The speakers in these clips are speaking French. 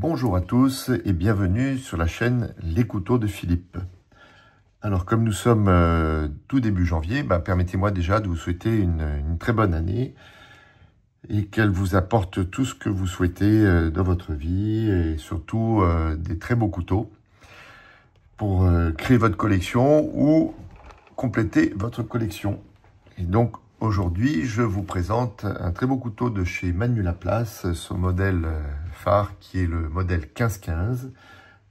Bonjour à tous et bienvenue sur la chaîne Les Couteaux de Philippe. Alors comme nous sommes tout début janvier, permettez-moi déjà de vous souhaiter une très bonne année et qu'elle vous apporte tout ce que vous souhaitez dans votre vie et surtout des très beaux couteaux pour créer votre collection ou compléter votre collection. Et donc aujourd'hui, je vous présente un très beau couteau de chez Manu Laplace, son modèle phare qui est le modèle 1515.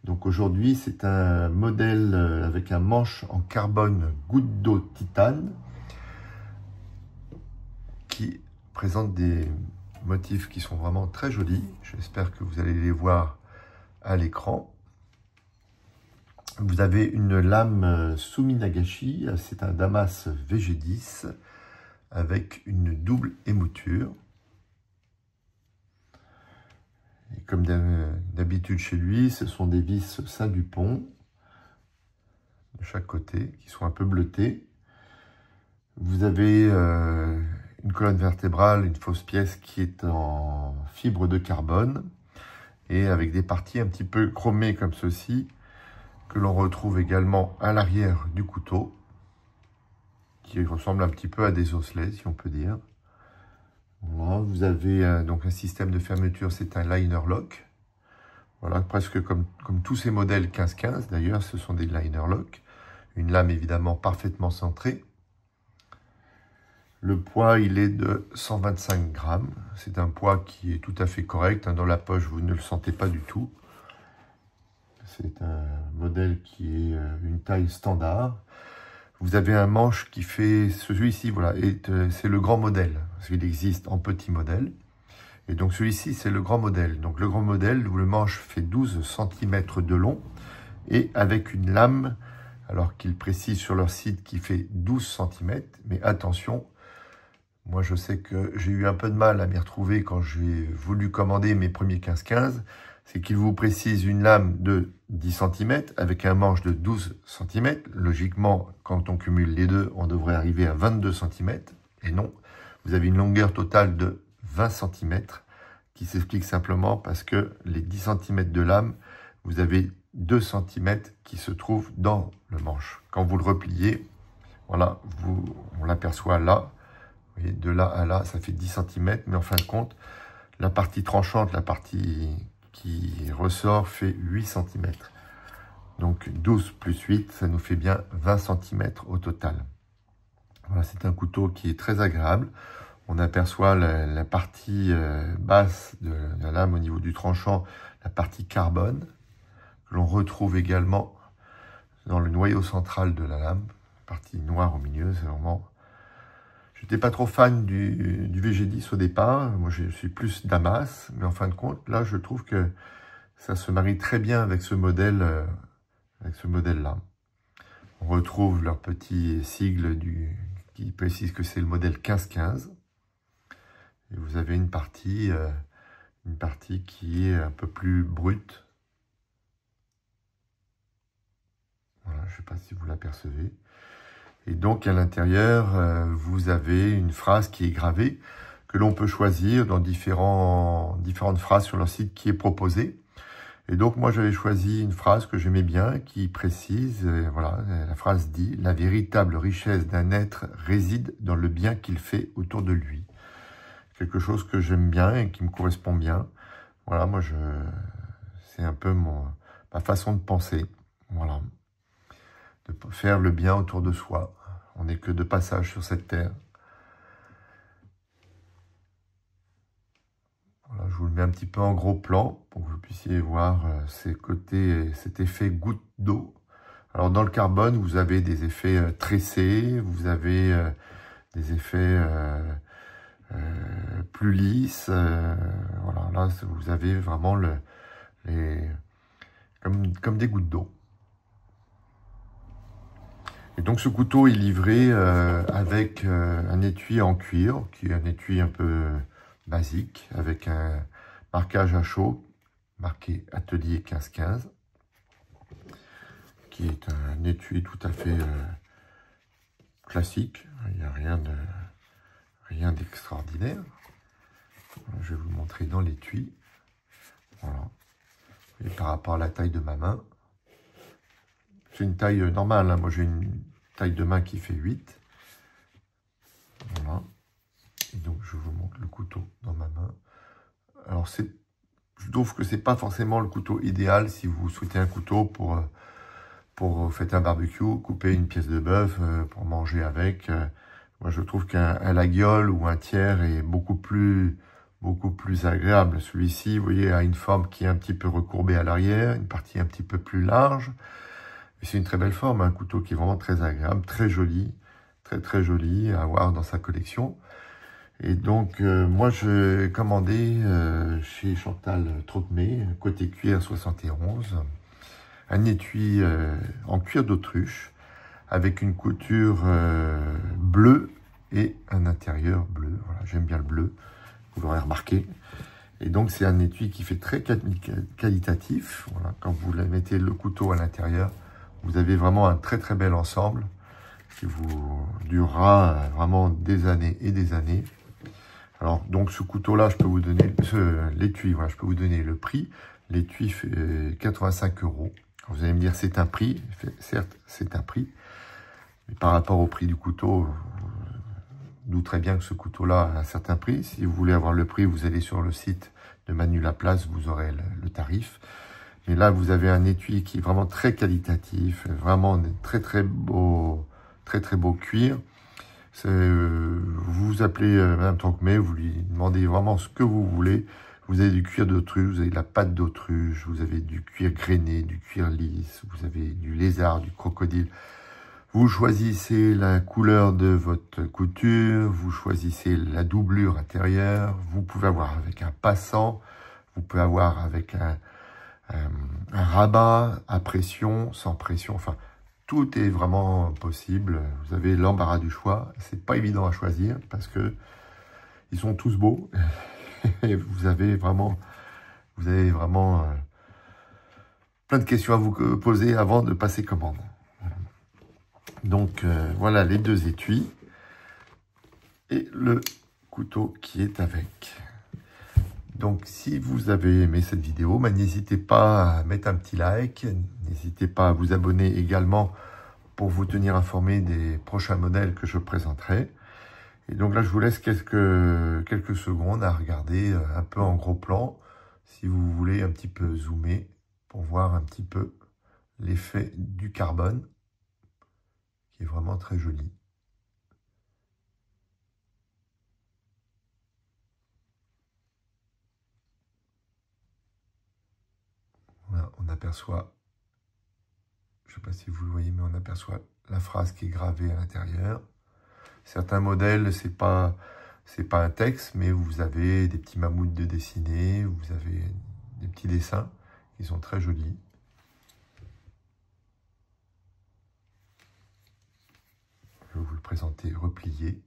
Donc aujourd'hui, c'est un modèle avec un manche en carbone goutte d'eau titane qui présente des motifs qui sont vraiment très jolis. J'espère que vous allez les voir à l'écran. Vous avez une lame Sumi Nagashi, c'est un Damas VG10 avec une double émouture. Et comme d'habitude chez lui, ce sont des vis Saint-Dupont de chaque côté qui sont un peu bleutées. Vous avez une colonne vertébrale, une fausse pièce qui est en fibre de carbone et avec des parties un petit peu chromées comme ceci que l'on retrouve également à l'arrière du couteau, qui ressemble un petit peu à des osselets, si on peut dire. Voilà, vous avez donc un système de fermeture, c'est un liner lock. Voilà, presque comme tous ces modèles 15-15, d'ailleurs, ce sont des liner lock. Une lame évidemment parfaitement centrée. Le poids, il est de 125 grammes. C'est un poids qui est tout à fait correct. Dans la poche, vous ne le sentez pas du tout. C'est un modèle qui est une taille standard. Vous avez un manche qui fait, celui-ci, voilà, c'est le grand modèle. Parce qu'il existe en petit modèle. Et donc celui-ci, c'est le grand modèle. Donc le grand modèle, où le manche fait 12 cm de long. Et avec une lame, alors qu'ils précisent sur leur site, qui fait 12 cm. Mais attention, moi je sais que j'ai eu un peu de mal à m'y retrouver quand j'ai voulu commander mes premiers 15-15. C'est qu'il vous précise une lame de 10 cm avec un manche de 12 cm. Logiquement, quand on cumule les deux, on devrait arriver à 22 cm. Et non, vous avez une longueur totale de 20 cm qui s'explique simplement parce que les 10 cm de lame, vous avez 2 cm qui se trouvent dans le manche. Quand vous le repliez, voilà, on l'aperçoit là. Vous voyez, de là à là, ça fait 10 cm. Mais en fin de compte, la partie tranchante, la partie qui ressort fait 8 cm. Donc 12 plus 8, ça nous fait bien 20 cm au total. Voilà, c'est un couteau qui est très agréable. On aperçoit la partie basse de la lame au niveau du tranchant, la partie carbone, que l'on retrouve également dans le noyau central de la lame. Partie noire au milieu, c'est vraiment... J'étais pas trop fan du VG10 au départ, moi je suis plus Damas, mais en fin de compte, là je trouve que ça se marie très bien avec ce modèle-là. On retrouve leur petit sigle qui précise que c'est le modèle 15-15. Et vous avez une partie qui est un peu plus brute. Voilà, je ne sais pas si vous l'apercevez. Et donc, à l'intérieur, vous avez une phrase qui est gravée, que l'on peut choisir dans différentes phrases sur leur site qui est proposée. Et donc, moi, j'avais choisi une phrase que j'aimais bien, qui précise, voilà, la phrase dit « La véritable richesse d'un être réside dans le bien qu'il fait autour de lui ». Quelque chose que j'aime bien et qui me correspond bien. Voilà, moi, c'est un peu ma façon de penser. Voilà. De faire le bien autour de soi. On n'est que de passage sur cette terre. Voilà, je vous le mets un petit peu en gros plan pour que vous puissiez voir cet effet goutte d'eau. Alors dans le carbone, vous avez des effets tressés, vous avez des effets plus lisses. Voilà, là vous avez vraiment comme des gouttes d'eau. Et donc ce couteau est livré avec un étui en cuir, qui est un étui un peu basique, avec un marquage à chaud, marqué Atelier 1515, qui est un étui tout à fait classique. Il n'y a rien d'extraordinaire. Je vais vous montrer dans l'étui. Voilà. et par rapport à la taille de ma main. C'est une taille normale, hein. Moi j'ai une taille de main qui fait 8. Voilà. Et donc je vous montre le couteau dans ma main. Alors je trouve que c'est pas forcément le couteau idéal si vous souhaitez un couteau pour faire un barbecue, couper une pièce de bœuf pour manger avec. Moi je trouve qu'un laguiole ou un tiers est beaucoup plus agréable. Celui-ci, vous voyez, a une forme qui est un petit peu recourbée à l'arrière, une partie un petit peu plus large. C'est une très belle forme, un couteau qui est vraiment très agréable, très joli, très joli à avoir dans sa collection. Et donc, moi, j'ai commandé chez Chantal Trocmé, côté cuir 71, un étui en cuir d'autruche avec une couture bleue et un intérieur bleu. Voilà, j'aime bien le bleu, vous l'aurez remarqué. Et donc, c'est un étui qui fait très qualitatif. Voilà, quand vous mettez le couteau à l'intérieur, vous avez vraiment un très bel ensemble qui vous durera vraiment des années et des années. Alors, donc, ce couteau-là, je peux vous donner, l'étui, voilà, je peux vous donner le prix. L'étui fait 85 €. Vous allez me dire, c'est un prix. Certes, c'est un prix. Mais par rapport au prix du couteau, d'où très bien que ce couteau-là a un certain prix. Si vous voulez avoir le prix, vous allez sur le site de Manu Laplace, vous aurez le tarif. Mais là, vous avez un étui qui est vraiment très qualitatif, vraiment très beau cuir. Vous appelez Madame Trocmé, vous lui demandez vraiment ce que vous voulez. Vous avez du cuir d'autruche, vous avez de la pâte d'autruche, vous avez du cuir grainé, du cuir lisse, vous avez du lézard, du crocodile. Vous choisissez la couleur de votre couture, vous choisissez la doublure intérieure, vous pouvez avoir avec un passant, vous pouvez avoir avec un rabat à pression, sans pression, enfin, tout est vraiment possible. Vous avez l'embarras du choix. C'est pas évident à choisir parce que ils sont tous beaux. Et vous avez vraiment plein de questions à vous poser avant de passer commande. Donc voilà les deux étuis et le couteau qui est avec. Donc si vous avez aimé cette vidéo, n'hésitez pas à mettre un petit like, n'hésitez pas à vous abonner également pour vous tenir informé des prochains modèles que je présenterai. Et donc là, je vous laisse quelques secondes à regarder un peu en gros plan, si vous voulez un petit peu zoomer, pour voir un petit peu l'effet du carbone, qui est vraiment très joli. Voilà, on aperçoit, je ne sais pas si vous le voyez, mais on aperçoit la phrase qui est gravée à l'intérieur. Certains modèles, c'est pas un texte, mais vous avez des petits mammouths de dessinés, vous avez des petits dessins qui sont très jolis. Je vais vous le présenter replié.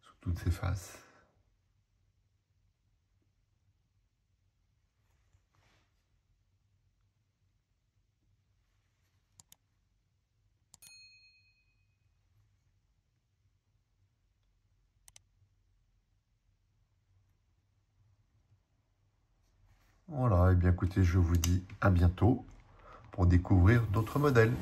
Sous toutes ses faces. Voilà, et bien écoutez, je vous dis à bientôt pour découvrir d'autres modèles.